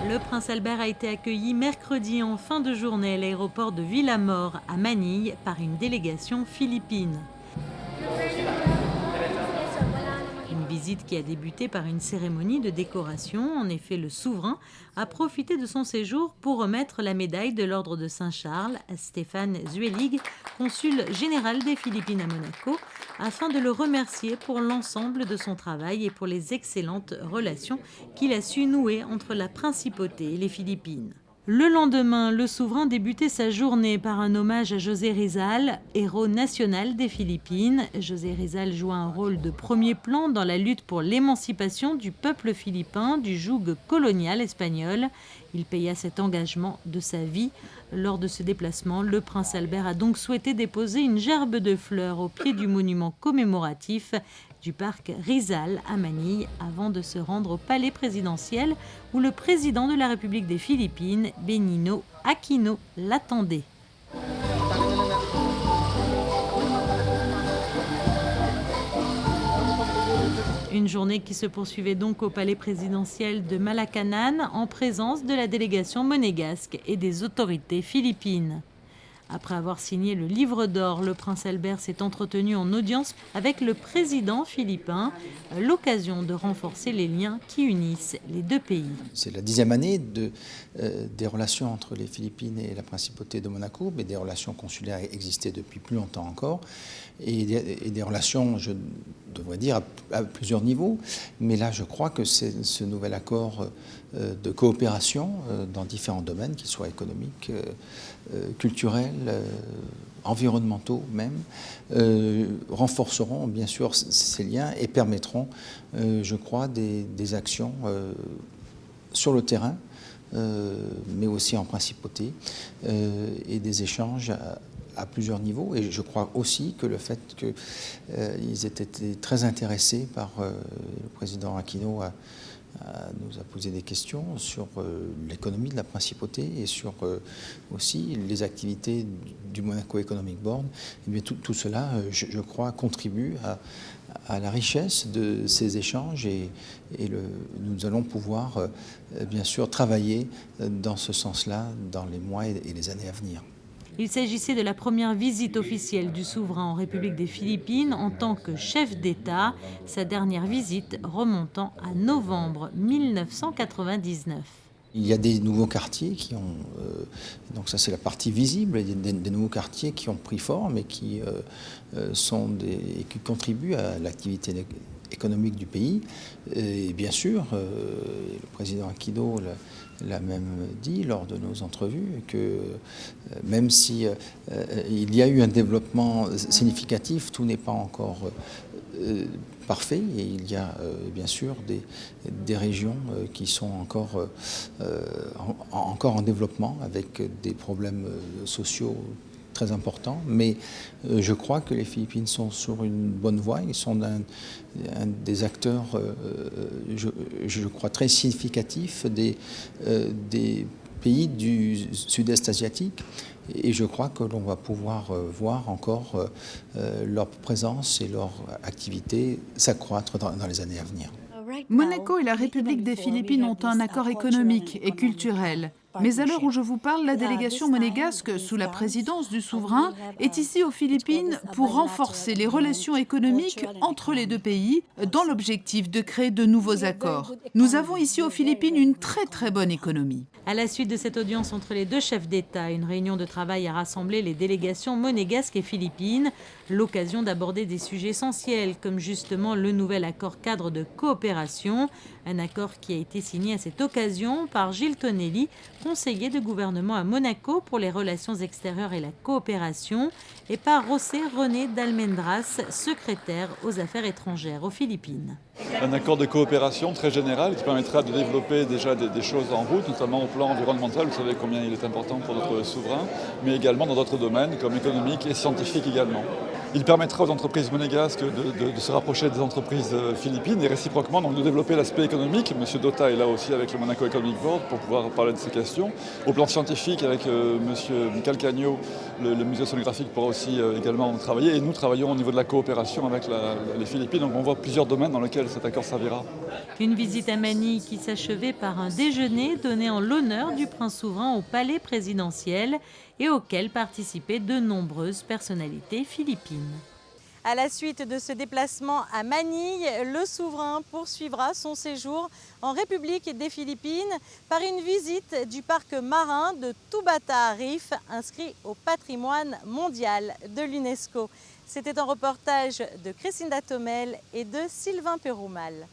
Le prince Albert a été accueilli mercredi en fin de journée à l'aéroport de Villamor à Manille par une délégation philippine. Une visite qui a débuté par une cérémonie de décoration. En effet, le souverain a profité de son séjour pour remettre la médaille de l'Ordre de Saint-Charles à Stéphane Zuelig, consul général des Philippines à Monaco, afin de le remercier pour l'ensemble de son travail et pour les excellentes relations qu'il a su nouer entre la principauté et les Philippines. Le lendemain, le souverain débutait sa journée par un hommage à José Rizal, héros national des Philippines. José Rizal joua un rôle de premier plan dans la lutte pour l'émancipation du peuple philippin du joug colonial espagnol. Il paya cet engagement de sa vie. Lors de ce déplacement, le prince Albert a donc souhaité déposer une gerbe de fleurs au pied du monument commémoratif du parc Rizal à Manille avant de se rendre au palais présidentiel où le président de la République des Philippines, Benigno Aquino, l'attendait. Une journée qui se poursuivait donc au palais présidentiel de Malacanan en présence de la délégation monégasque et des autorités philippines. Après avoir signé le livre d'or, le prince Albert s'est entretenu en audience avec le président philippin, l'occasion de renforcer les liens qui unissent les deux pays. C'est la 10e année des relations entre les Philippines et la principauté de Monaco, mais des relations consulaires existaient depuis plus longtemps encore, et des relations, je devrais dire, à plusieurs niveaux. Mais là, je crois que c'est ce nouvel accord de coopération dans différents domaines, qu'ils soient économiques, culturels, environnementaux même, renforceront bien sûr ces liens et permettront, je crois, des actions sur le terrain, mais aussi en principauté, et des échanges à plusieurs niveaux. Et je crois aussi que le fait qu'ils aient été très intéressés par le président Aquino nous a posé des questions sur l'économie de la principauté et sur aussi les activités du Monaco Economic Board. Et bien, tout cela, je crois, contribue à la richesse de ces échanges et nous allons pouvoir, bien sûr, travailler dans ce sens-là dans les mois et les années à venir. Il s'agissait de la première visite officielle du souverain en République des Philippines en tant que chef d'État, sa dernière visite remontant à novembre 1999. Il y a des nouveaux quartiers qui ont, donc ça c'est la partie visible, des nouveaux quartiers qui ont pris forme et qui contribuent à l'activité économique du pays. Et bien sûr, le président Aquino l'a même dit lors de nos entrevues que même si il y a eu un développement significatif, tout n'est pas encore parfait et il y a bien sûr des régions qui sont encore en développement avec des problèmes sociaux très importants, mais je crois que les Philippines sont sur une bonne voie. Ils sont un des acteurs, je crois, très significatifs des pays du sud-est asiatique. Et je crois que l'on va pouvoir voir encore leur présence et leur activité s'accroître dans les années à venir. Monaco et la République des Philippines ont un accord économique et culturel. Mais à l'heure où je vous parle, la délégation monégasque, sous la présidence du souverain, est ici aux Philippines pour renforcer les relations économiques entre les deux pays dans l'objectif de créer de nouveaux accords. Nous avons ici aux Philippines une très bonne économie. À la suite de cette audience entre les deux chefs d'État, une réunion de travail a rassemblé les délégations monégasques et philippines, l'occasion d'aborder des sujets essentiels comme justement le nouvel accord cadre de coopération, un accord qui a été signé à cette occasion par Gilles Tonelli, conseiller de gouvernement à Monaco pour les relations extérieures et la coopération, et par José René d'Almendras, secrétaire aux affaires étrangères aux Philippines. Un accord de coopération très général qui permettra de développer déjà des choses en route, notamment au plan environnemental, vous savez combien il est important pour notre souverain, mais également dans d'autres domaines comme économique et scientifique également. Il permettra aux entreprises monégasques de se rapprocher des entreprises philippines et réciproquement donc de développer l'aspect économique. Monsieur Dota est là aussi avec le Monaco Economic Board pour pouvoir parler de ces questions. Au plan scientifique, avec Monsieur Calcaño, le musée océanographique pourra aussi également travailler. Et nous travaillons au niveau de la coopération avec les Philippines. Donc on voit plusieurs domaines dans lesquels cet accord servira. Une visite à Manille qui s'achevait par un déjeuner donné en l'honneur du prince souverain au palais présidentiel et auquel participaient de nombreuses personnalités philippines. À la suite de ce déplacement à Manille, le souverain poursuivra son séjour en République des Philippines par une visite du parc marin de Tubata Reef, inscrit au patrimoine mondial de l'UNESCO. C'était un reportage de Christina Thomel et de Sylvain Péroumal.